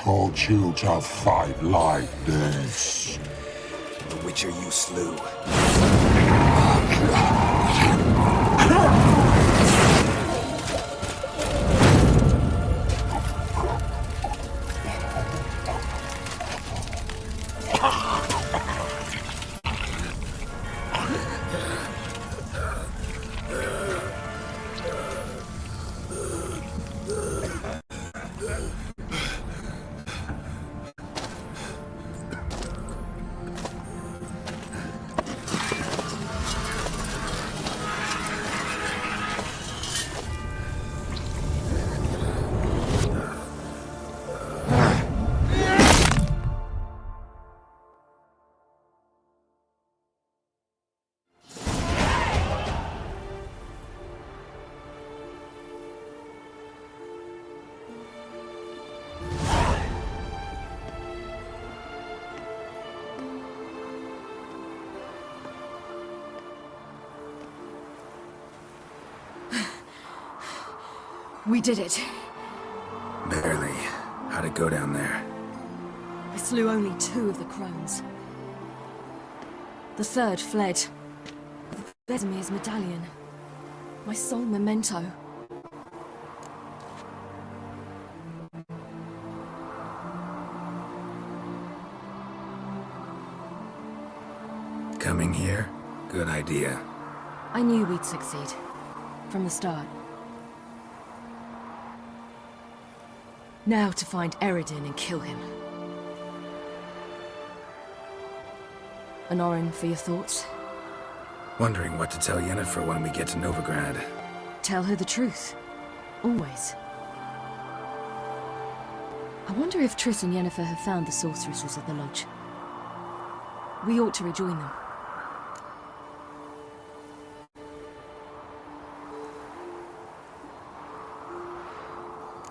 taught you to fight like this? The Witcher you slew. We did it. Barely. How'd it go down there? I slew only 2 of the crones. The 3rd fled. Vesemir's medallion. My sole memento. Coming here? Good idea. I knew we'd succeed. From the start. Now to find Eredin and kill him. Honorin, for your thoughts? Wondering what to tell Yennefer when we get to Novigrad. Tell her the truth. Always. I wonder if Triss and Yennefer have found the sorceresses at the lodge. We ought to rejoin them.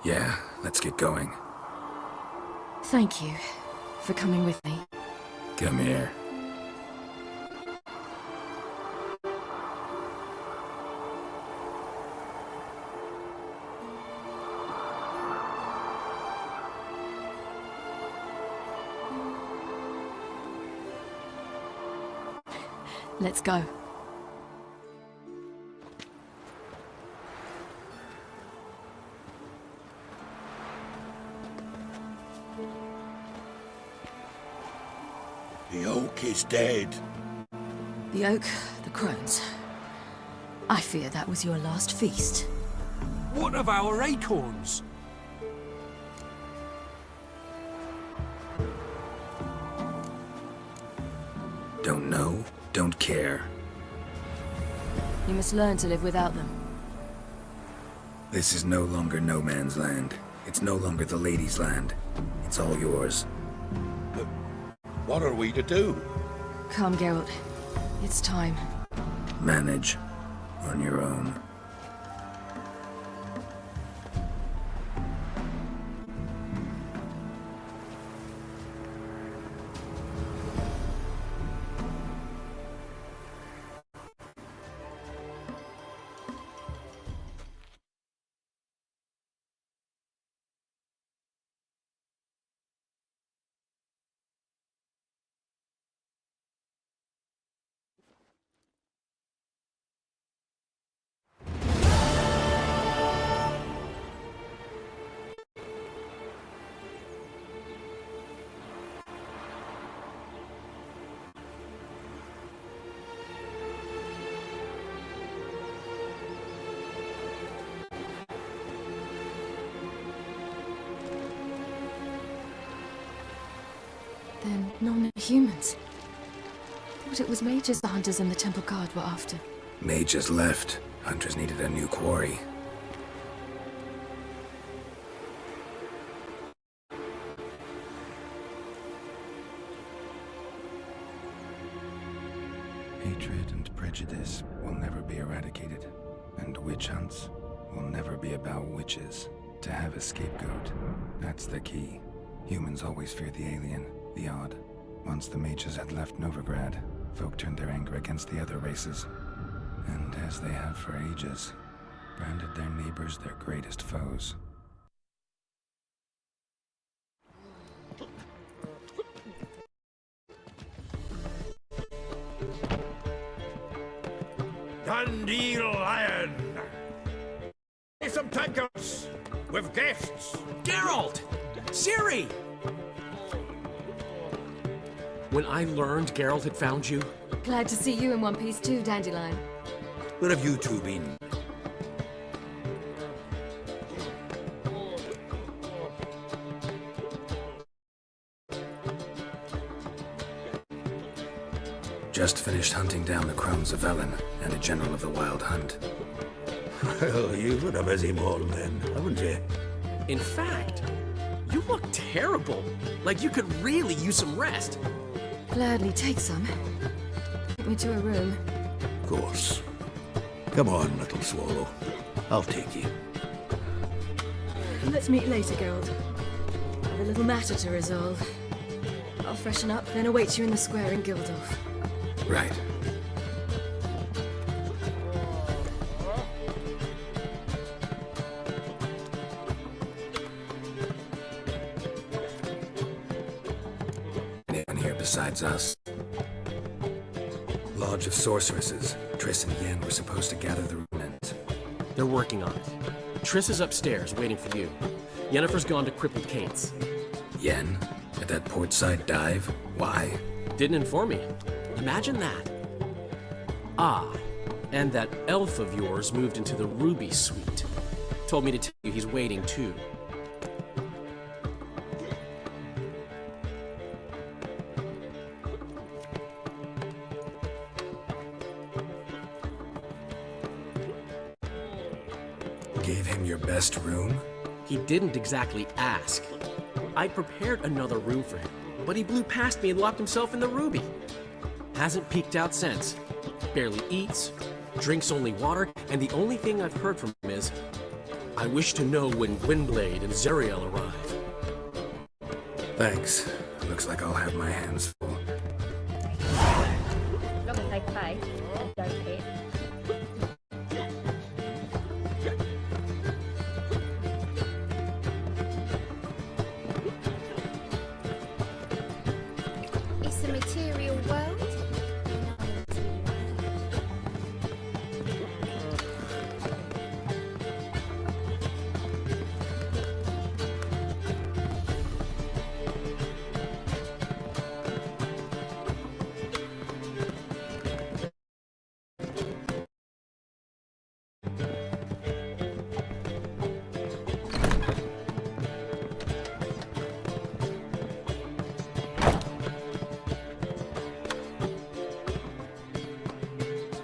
Yeah, let's get going. Thank you for coming with me. Come here. Let's go. The oak is dead. The oak, the crones. I fear that was your last feast. What of our acorns? Don't know, don't care. You must learn to live without them. This is no longer no man's land. It's no longer the lady's land. It's all yours. What are we to do? Come, Geralt. It's time. Manage. On your own. They're non-humans. Thought it was mages the hunters and the Temple Guard were after. Mages left. Hunters needed a new quarry. Hatred and prejudice will never be eradicated. And witch hunts will never be about witches. To have a scapegoat, that's the key. Humans always fear the alien, the odd. Once the mages had left Novigrad, folk turned their anger against the other races. And as they have for ages, branded their neighbors their greatest foes. Dandelion! Some tankers with guests. Geralt! Ciri! When I learned Geralt had found you, Glad to see you in one piece too, Dandelion. Where have you two been? Just finished hunting down the Crones of Velen and a general of the Wild Hunt. Well, you've had a busy morning then, haven't you? in fact, you look terrible. Like you could really use some rest. Gladly take some. Take me to a room. Of course. Come on, little swallow. I'll take you. Let's meet later, Geralt. I've a little matter to resolve. I'll freshen up, then await you in the square in Gildorf. Right. besides us. Lodge of Sorceresses. Triss and Yen were supposed to gather the remnants. They're working on it. Triss is upstairs, waiting for you. Yennefer's gone to Crippled Caints. Yen? At that portside dive? Why? Didn't inform me. Imagine that. Ah, and that elf of yours moved into the Ruby Suite. Told me to tell you he's waiting too. Gave him your best room? He didn't exactly ask. I prepared another room for him, but he blew past me and locked himself in the Ruby. Hasn't peeked out since. Barely eats, drinks only water, and the only thing I've heard from him is, I wish to know when Gwynblade and Zariel arrive. Thanks. Looks like I'll have my hands full. As long as they pay and don't hit. It's a material world.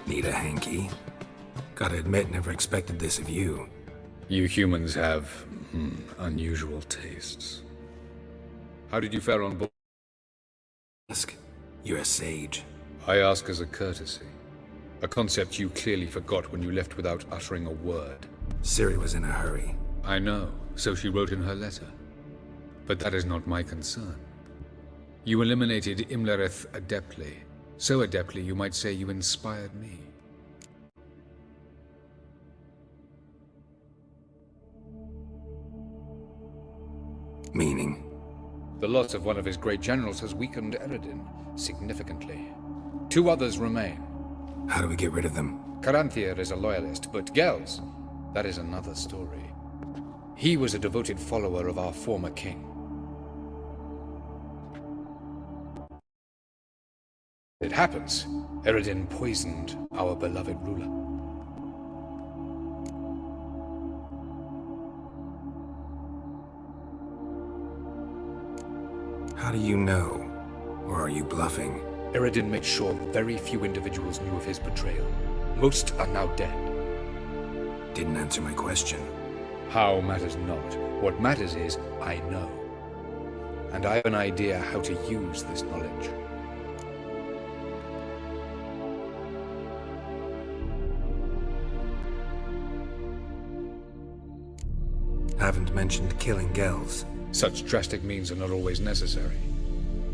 Need a hanky? Gotta admit, never expected this of you. You humans have unusual tastes. How did you fare on board? Ask. You're a sage. I ask as a courtesy. A concept you clearly forgot when you left without uttering a word. Ciri was in a hurry. I know, so she wrote in her letter. But that is not my concern. You eliminated Imlerith adeptly. So adeptly, you might say you inspired me. Meaning? The loss of one of his great generals has weakened Eredin significantly. 2 others remain. How do we get rid of them? Caranthir is a loyalist, but Gels, that is another story. He was a devoted follower of our former king. It happens. Eredin poisoned our beloved ruler. How do you know? Or are you bluffing? Eredin made sure very few individuals knew of his betrayal. Most are now dead. Didn't answer my question. How matters not. What matters is, I know. And I have an idea how to use this knowledge. Haven't mentioned killing Gels. Such drastic means are not always necessary.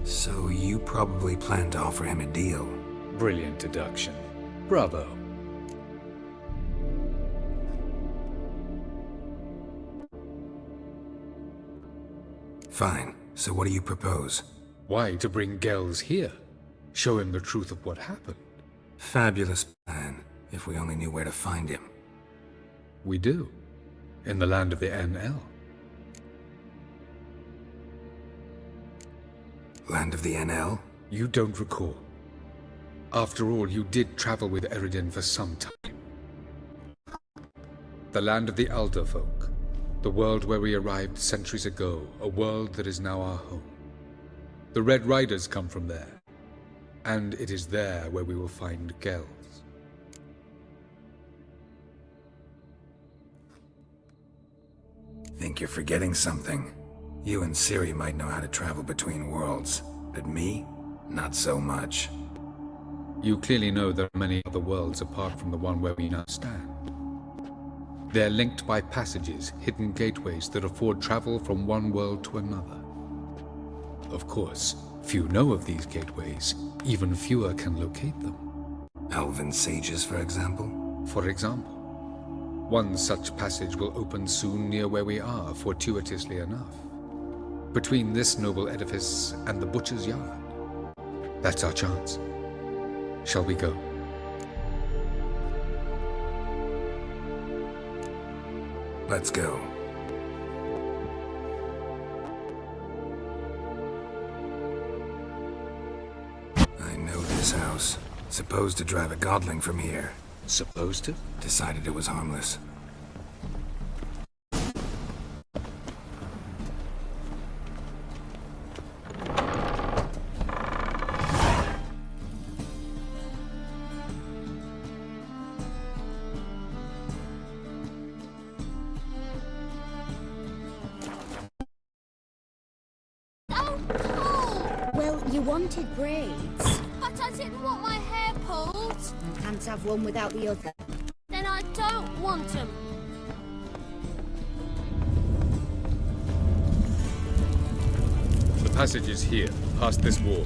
So you probably plan to offer him a deal. Brilliant deduction. Bravo. Fine. So what do you propose? Why, to bring Gels here? Show him the truth of what happened. Fabulous plan, if we only knew where to find him. We do. In the land of the NL. Land of the NL? You don't recall. After all, you did travel with Eredin for some time. The land of the Alder folk. The world where we arrived centuries ago. A world that is now our home. The Red Riders come from there. And it is there where we will find Gels. Think you're forgetting something. You and Ciri might know how to travel between worlds, but me? Not so much. You clearly know there are many other worlds apart from the one where we now stand. They're linked by passages, hidden gateways that afford travel from one world to another. Of course, few know of these gateways, even fewer can locate them. Elven sages, for example? For example. One such passage will open soon near where we are, fortuitously enough. Between this noble edifice and the butcher's yard. That's our chance. Shall we go? Let's go. I know this house. Supposed to drive a godling from here. Supposed to? Decided it was harmless. Well, you wanted braids. But I didn't want my hair pulled. Can't have one without the other. Then I don't want them. The passage is here, past this wall.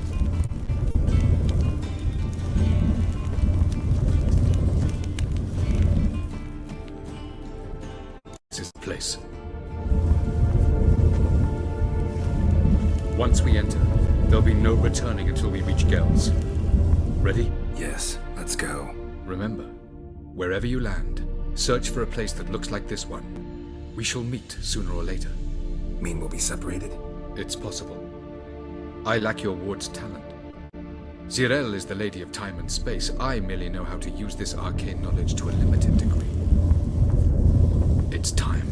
This is the place. Once we enter, there'll be no returning until we reach Gel's. Ready? Yes, let's go. Remember, wherever you land, search for a place that looks like this one. We shall meet sooner or later. Mean we'll be separated? It's possible. I lack your ward's talent. Zirel is the lady of time and space. I merely know how to use this arcane knowledge to a limited degree. It's time.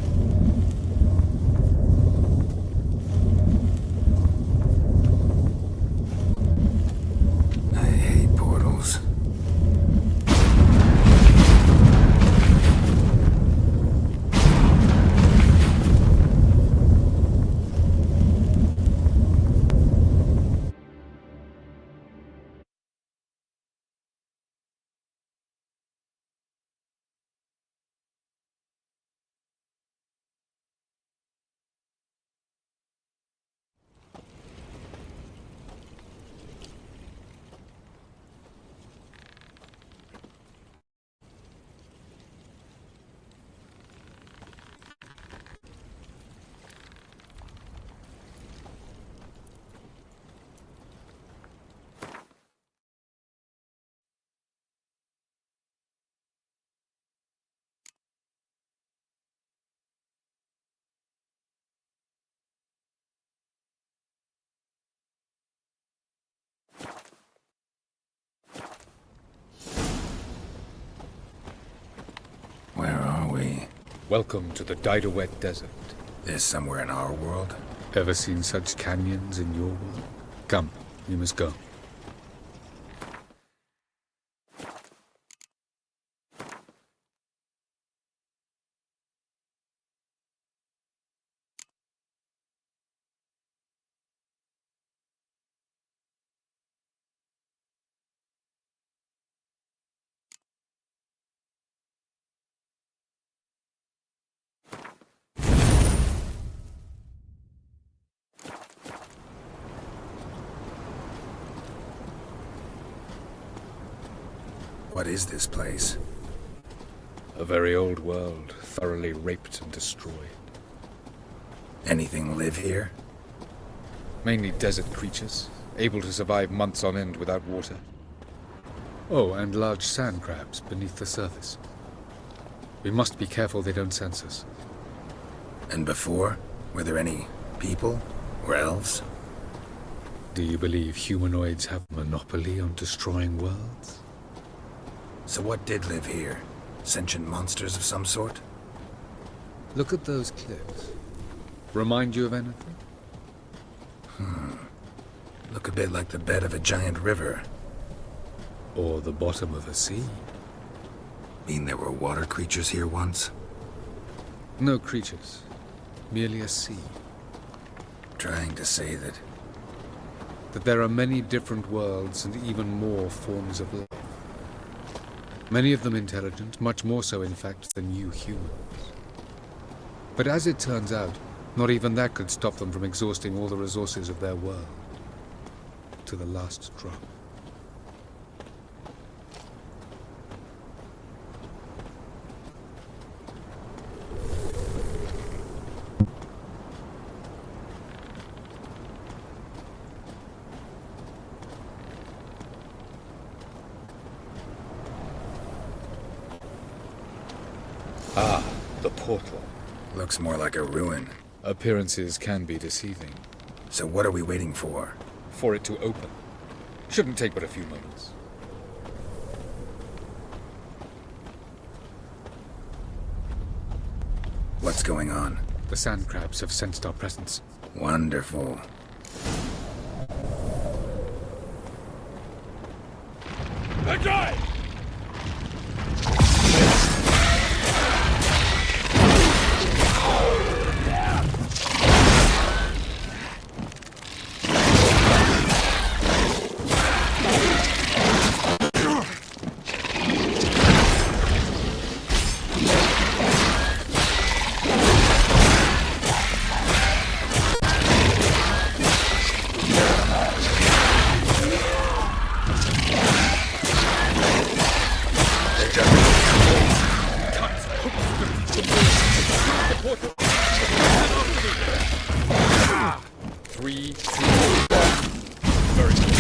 I hate portals. Where are we? Welcome to the Didowet Desert. This somewhere in our world? Ever seen such canyons in your world? Come, we must go. What is this place? A very old world, thoroughly raped and destroyed. Anything live here? Mainly desert creatures, able to survive months on end without water. Oh, and large sand crabs beneath the surface. We must be careful they don't sense us. And before? Were there any people? Or elves? Do you believe humanoids have a monopoly on destroying worlds? So what did live here? Sentient monsters of some sort? Look at those cliffs. Remind you of anything? Look a bit like the bed of a giant river. Or the bottom of a sea? Mean there were water creatures here once? No creatures. Merely a sea. Trying to say that... That there are many different worlds and even more forms of life. Many of them intelligent, much more so in fact than you humans. But as it turns out, not even that could stop them from exhausting all the resources of their world. To the last drop. portal. Looks more like a ruin. Appearances can be deceiving. So what are we waiting for? For it to open. Shouldn't take but a few moments. What's going on? The sand crabs have sensed our presence. Wonderful. That guy! Three, two, very good.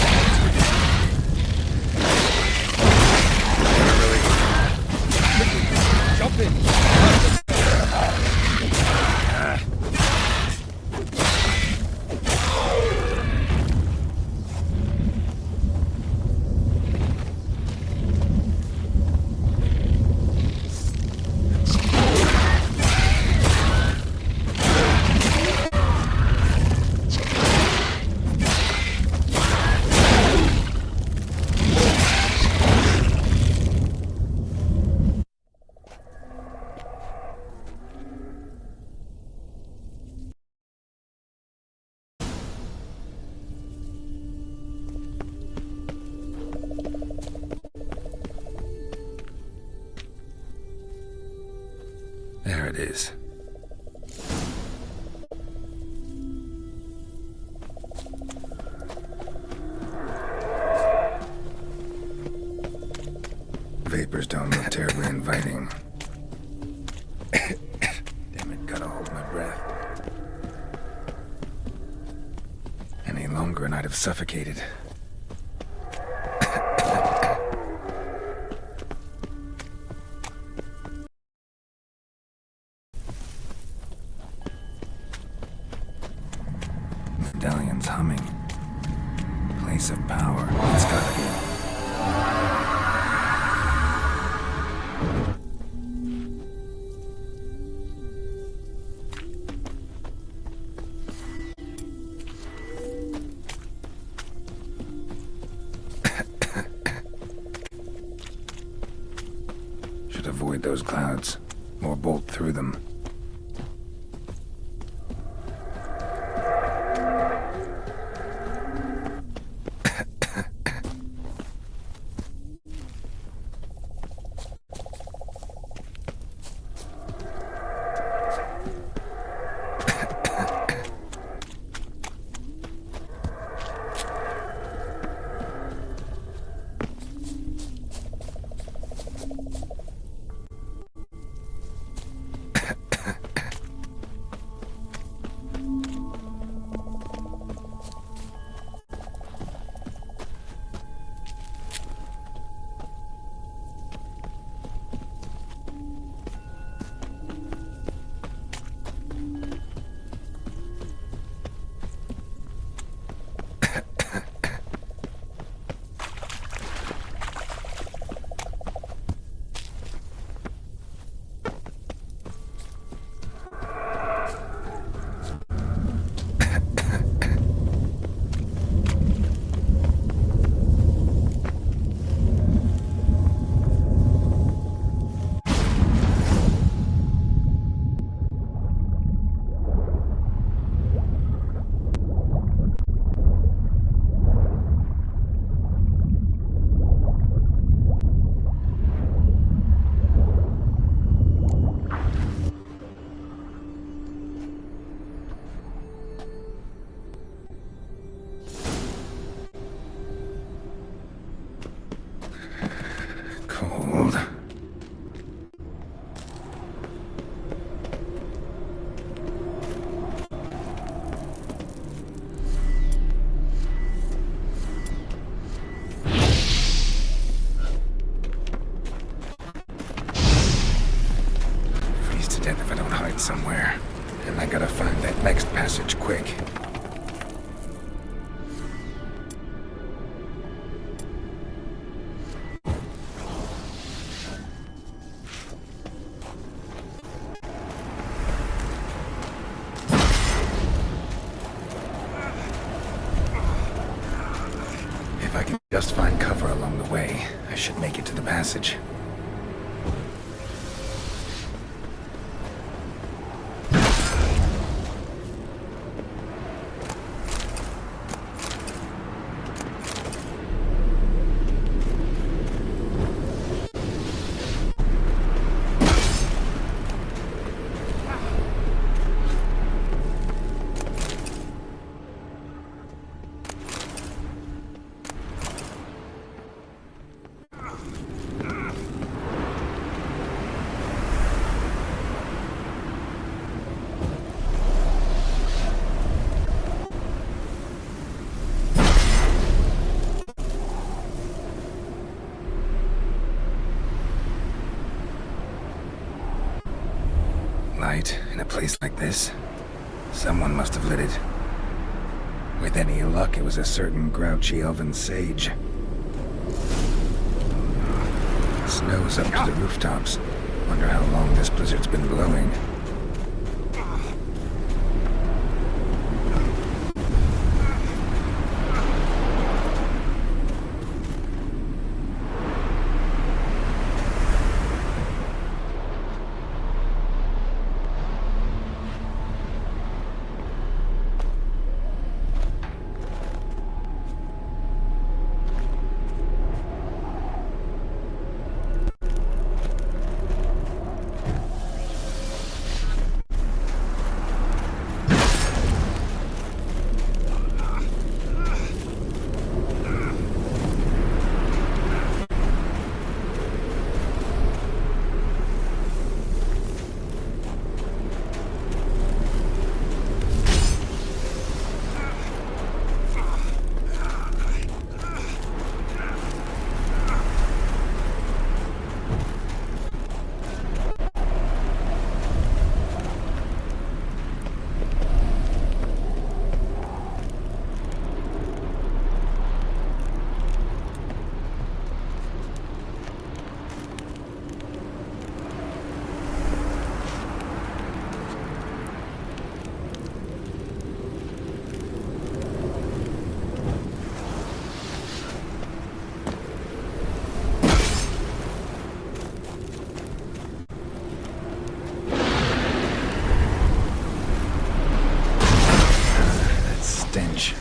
Jump in. There it is. Vapors don't look terribly inviting. Damn it, gotta hold my breath. Any longer and I'd have suffocated. Medallion's humming. Place of power. It's gotta be. Should avoid those clouds, or bolt through them. and I gotta find that next passage quick. If I can just find cover along the way, I should make it to the passage. Light in a place like this? Someone must have lit it. With any luck, it was a certain grouchy elven sage. Snow's up to the rooftops. Wonder how long this blizzard's been blowing. Stench.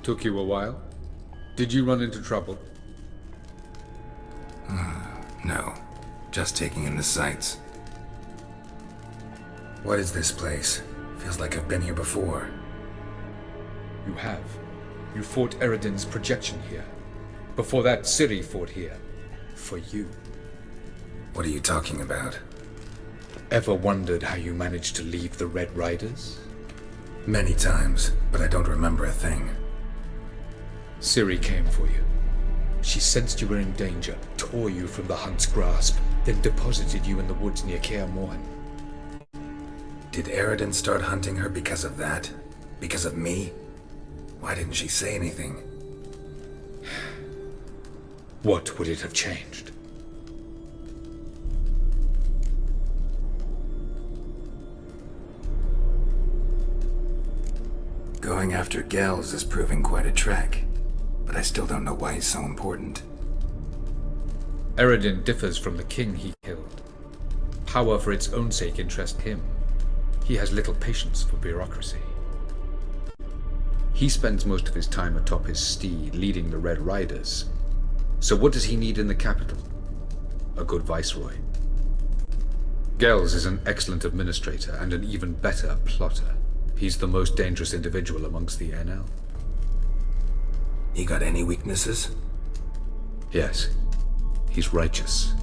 Took you a while? Did you run into trouble? No. Just taking in the sights. What is this place? Feels like I've been here before. You have. You fought Eredin's projection here. Before that, Ciri fought here. For you. What are you talking about? Ever wondered how you managed to leave the Red Riders? Many times, but I don't remember a thing. Ciri came for you. She sensed you were in danger, tore you from the Hunt's grasp, then deposited you in the woods near Kaer Morhen. Did Eredin start hunting her because of that? Because of me? Why didn't she say anything? What would it have changed? Going after Gels is proving quite a trek, but I still don't know why he's so important. Eredin differs from the king he killed. Power for its own sake interests him. He has little patience for bureaucracy. He spends most of his time atop his steed, leading the Red Riders. So what does he need in the capital? A good viceroy. Gels is an excellent administrator and an even better plotter. He's the most dangerous individual amongst the NL. He got any weaknesses? Yes. He's righteous.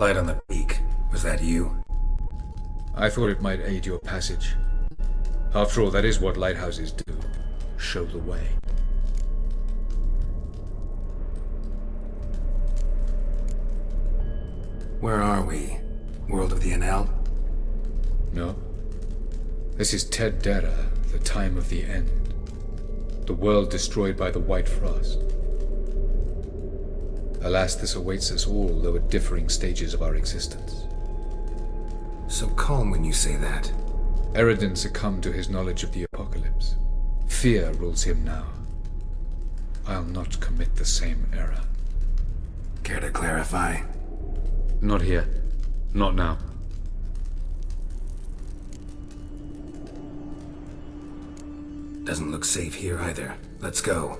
Light on the peak. Was that you? I thought it might aid your passage. After all, that is what lighthouses do. Show the way. Where are we? World of the Enel? No. This is Ted Dera, the time of the end. The world destroyed by the White Frost. Alas, this awaits us all, though at differing stages of our existence. So calm when you say that. Eredin succumbed to his knowledge of the apocalypse. Fear rules him now. I'll not commit the same error. Care to clarify? Not here. Not now. Doesn't look safe here either. Let's go.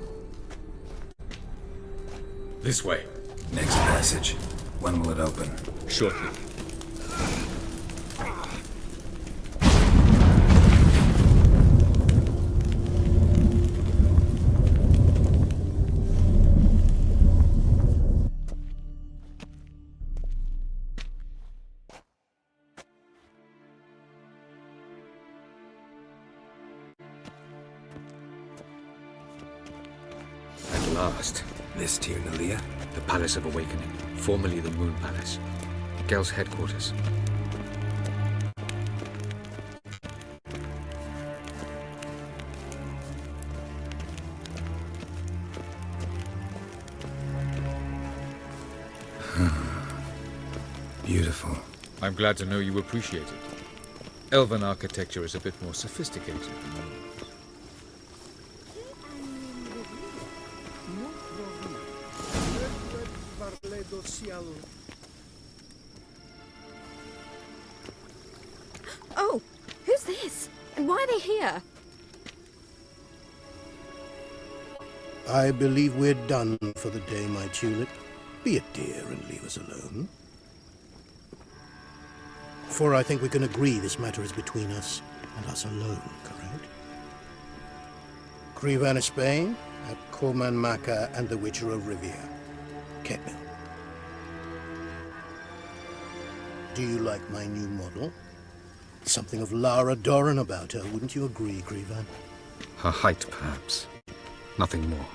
This way. Next passage. When will it open? Shortly. At last. This Tyr Nalia? The Palace of Awakening, formerly the Moon Palace. Gel's headquarters. Beautiful. I'm glad to know you appreciate it. Elven architecture is a bit more sophisticated than yours. Oh, who's this? And why are they here? I believe we're done for the day, my tulip. Be a dear and leave us alone. For I think we can agree this matter is between us and us alone, correct? Krivan of Spain, at Corman Maka and the Witcher of Rivia. Ketmil. Do you like my new model? Something of Lara Doran about her, wouldn't you agree, Krivan? Her height, perhaps. Nothing more.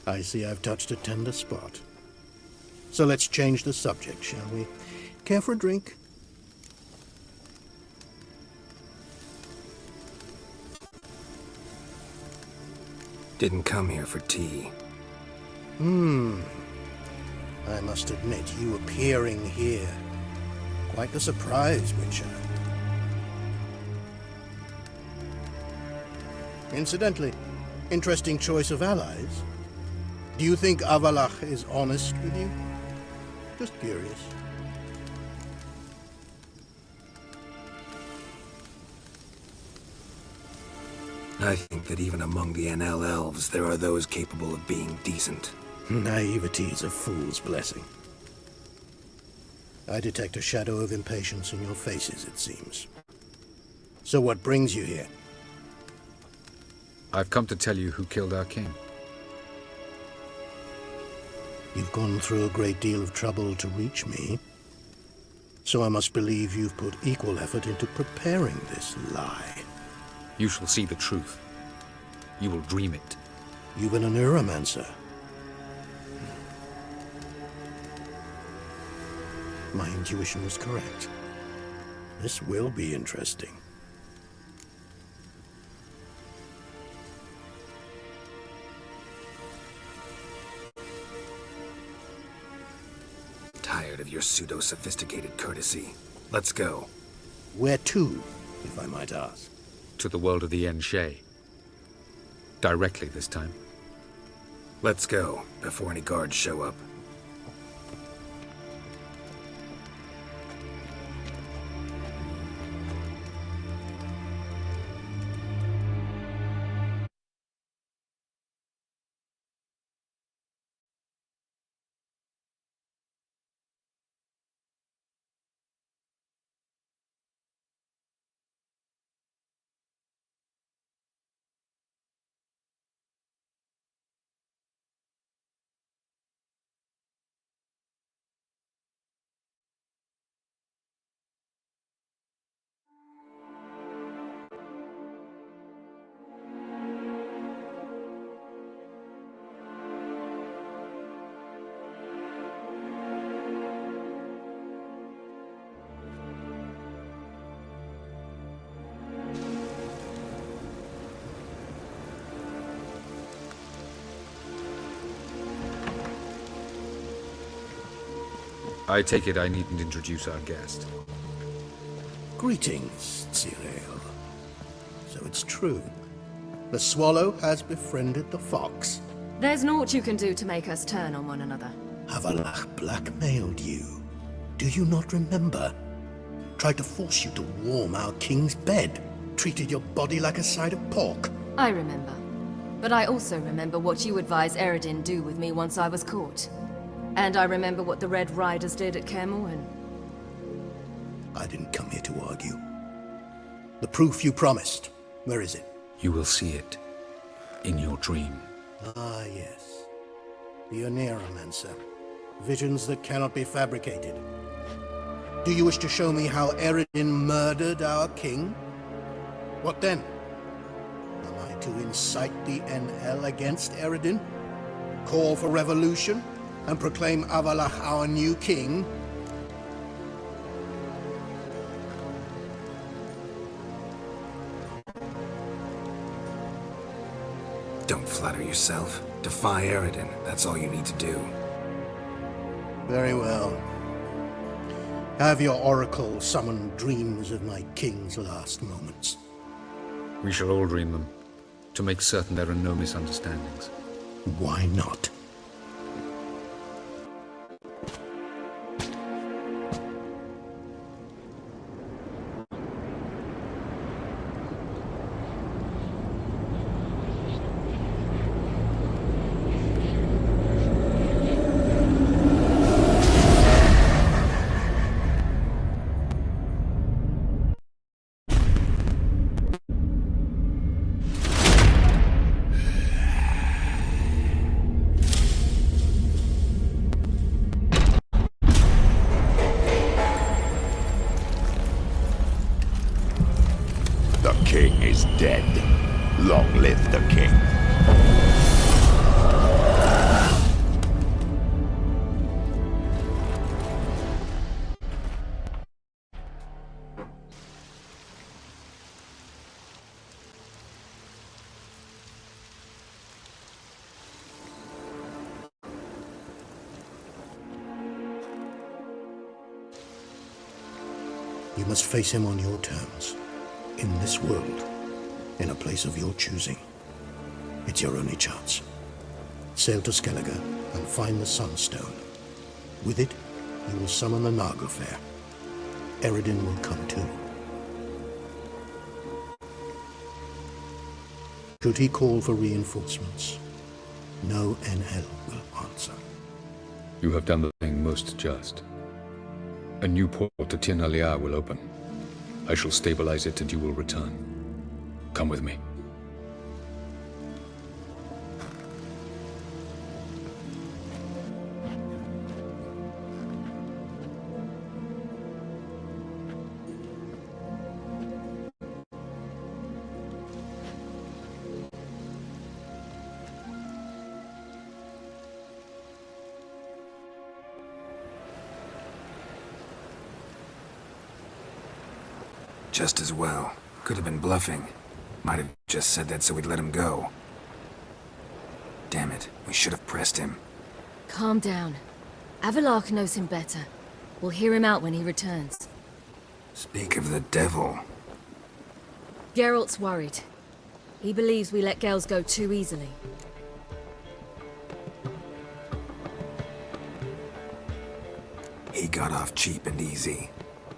I see I've touched a tender spot. So let's change the subject, shall we? Care for a drink? Didn't come here for tea. I must admit, you appearing here. Quite the surprise, Witcher. Incidentally, interesting choice of allies. Do you think Avalach is honest with you? Just curious. I think that even among the Enel elves, there are those capable of being decent. Naivety is a fool's blessing. I detect a shadow of impatience in your faces, it seems. So what brings you here? I've come to tell you who killed our king. You've gone through a great deal of trouble to reach me. So I must believe you've put equal effort into preparing this lie. You shall see the truth. You will dream it. You've been a neuromancer. My intuition was correct. This will be interesting. Tired of your pseudo-sophisticated courtesy. Let's go. Where to, if I might ask? To the world of the Enshe. Directly this time. Let's go, before any guards show up. I take it I needn't introduce our guest. Greetings, Cyril. So it's true. The swallow has befriended the fox. There's naught you can do to make us turn on one another. Avalach blackmailed you. Do you not remember? Tried to force you to warm our king's bed. Treated your body like a side of pork. I remember. But I also remember what you advised Eredin do with me once I was caught. And I remember what the Red Riders did at Kaer Morhen. I didn't come here to argue. The proof you promised, where is it? You will see it in your dream. Ah, yes. The Oneiromancer. Visions that cannot be fabricated. Do you wish to show me how Eredin murdered our king? What then? Am I to incite the NL against Eredin? Call for revolution? And proclaim Avalach our new king? Don't flatter yourself. Defy Eredin. That's all you need to do. Very well. Have your oracle summon dreams of my king's last moments. We shall all dream them, to make certain there are no misunderstandings. Why not? The king is dead. Long live the king. You must face him on your terms. In this world, in a place of your choosing. It's your only chance. Sail to Skellige and find the Sunstone. With it, you will summon the Naglfar. Eredin will come too. Should he call for reinforcements, no NL will answer. You have done the thing most just. A new port to Tir na Liar will open. I shall stabilize it and you will return. Come with me. Just as well. Could have been bluffing. Might have just said that so we'd let him go. Damn it, we should have pressed him. Calm down. Avalach knows him better. We'll hear him out when he returns. Speak of the devil. Geralt's worried. He believes we let Gales go too easily. He got off cheap and easy.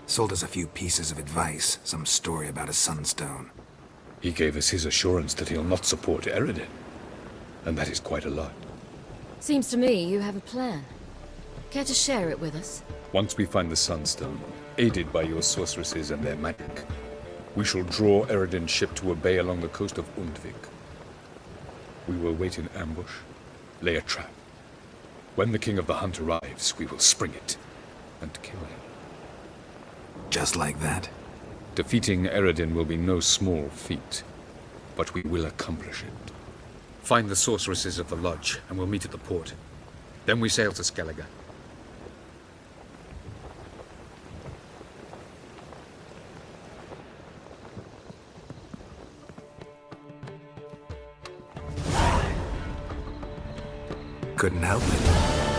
Sold us a few pieces of advice, some story about a sunstone. He gave us his assurance that he'll not support Eredin. And that is quite a lot. Seems to me you have a plan. Care to share it with us? Once we find the Sunstone, aided by your sorceresses and their magic, we shall draw Eredin's ship to a bay along the coast of Undvik. We will wait in ambush, lay a trap. When the King of the Hunt arrives, we will spring it and kill him. Just like that? Defeating Eredin will be no small feat, but we will accomplish it. Find the sorceresses of the Lodge, and we'll meet at the port. Then we sail to Skellige. Couldn't help it.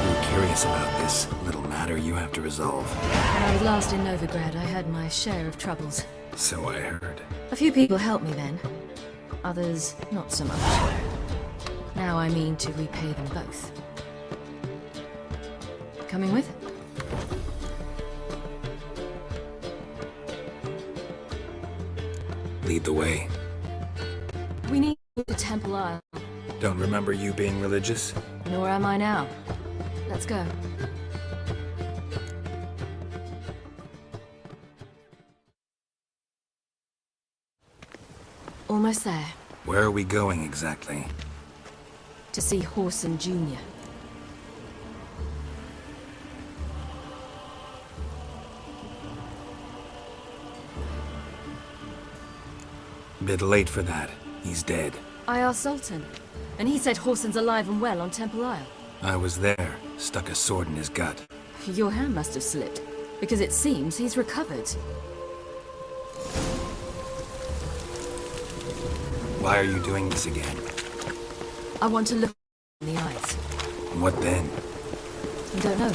We were curious about this little matter you have to resolve. When I was last in Novigrad, I had my share of troubles. So I heard. A few people helped me then. Others, not so much. Now I mean to repay them both. Coming with? Lead the way. We need to Temple Isle. Don't remember you being religious? Nor am I now. Let's go. Almost there. Where are we going exactly? To see Horson Jr. Bit late for that. He's dead. I asked Sultan, and he said Horson's alive and well on Temple Isle. I was there, stuck a sword in his gut. Your hand must have slipped, because it seems he's recovered. Why are you doing this again? I want to look in the eyes. What then? I don't know.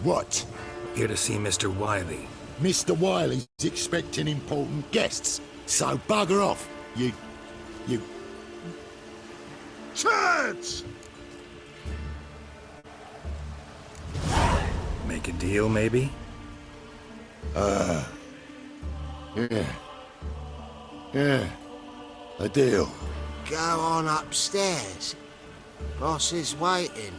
What? Here to see Mr. Wiley. Mr. Wiley's expecting important guests, so bugger off, you... Turds! Make a deal, maybe? Yeah, a deal. Go on upstairs. Boss is waiting.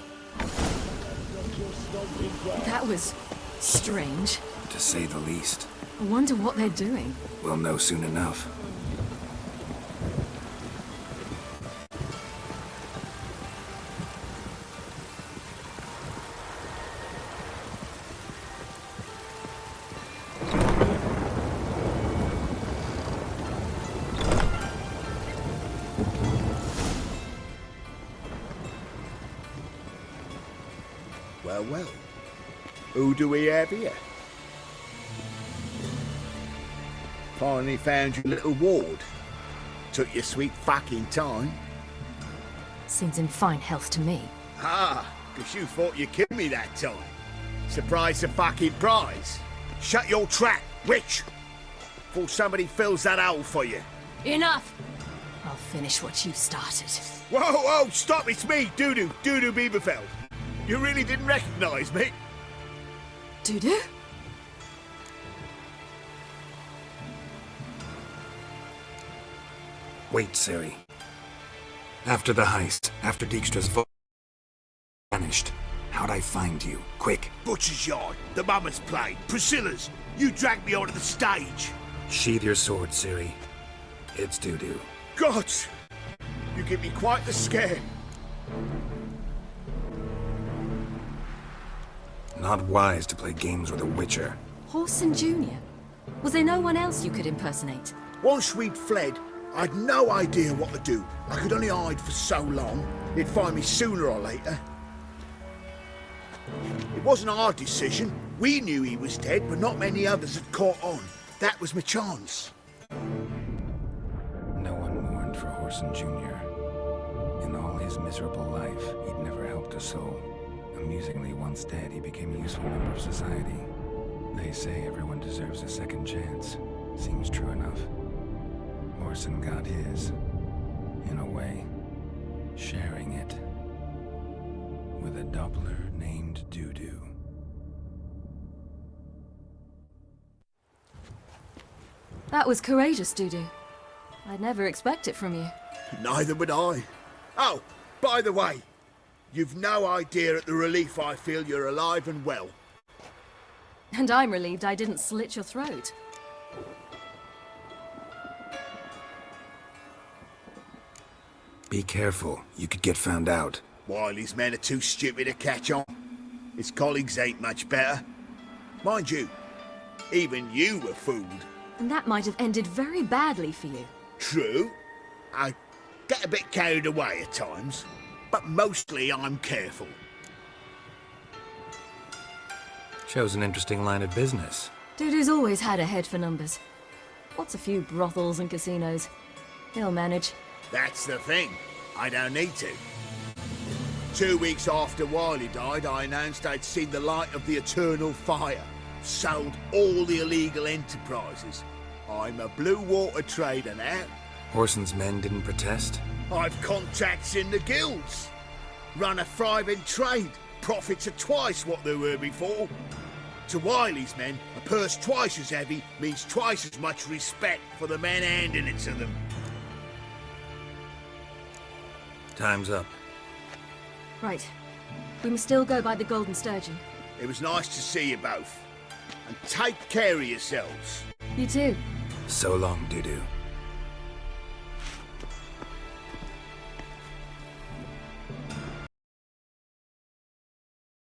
That was strange. To say the least. I wonder what they're doing. We'll know soon enough. Well. Who do we have here? Finally found your little ward. Took your sweet fucking time. Seems in fine health to me. Ah, 'cause you thought you killed me that time. Surprise the fucking prize. Shut your trap, witch! Before somebody fills that hole for you. Enough! I'll finish what you started. Whoa, stop, it's me, Dudu Bieberfeld. You really didn't recognize me? Dudu? Wait, Ciri. After the heist, after Dijkstra's vanished, how'd I find you? Quick. Butcher's Yard, the Mama's Play, Priscilla's. You dragged me onto the stage. Sheathe your sword, Ciri. It's Dudu. God! You give me quite the scare. Not wise to play games with a witcher. Horson Jr.? Was there no one else you could impersonate? Once we'd fled, I'd no idea what to do. I could only hide for so long. They'd find me sooner or later. It wasn't our decision. We knew he was dead, but not many others had caught on. That was my chance. No one mourned for Horson Jr. In all his miserable life, he'd never helped a soul. Amusingly, once dead, he became a useful member of society. They say everyone deserves a second chance. Seems true enough. Horson got his, in a way, sharing it with a Doppler named Dudu. That was courageous, Dudu. I'd never expect it from you. Neither would I. Oh, by the way, you've no idea at the relief I feel you're alive and well. And I'm relieved I didn't slit your throat. Be careful, you could get found out. Wiley's men are too stupid to catch on. His colleagues ain't much better. Mind you, even you were fooled. And that might have ended very badly for you. True. I get a bit carried away at times. but mostly I'm careful. Shows an interesting line of business. Dudu's always had a head for numbers. What's a few brothels and casinos? He'll manage. That's the thing. I don't need to. 2 weeks after Wiley died, I announced I'd seen the light of the eternal fire. Sold all the illegal enterprises. I'm a blue water trader now. Orson's men didn't protest? I've contacts in the guilds. Run a thriving trade. Profits are twice what they were before. To Wiley's men, a purse twice as heavy means twice as much respect for the men handing it to them. Time's up. Right. We must still go by the Golden Sturgeon. It was nice to see you both. And take care of yourselves. You too. So long, Dudu.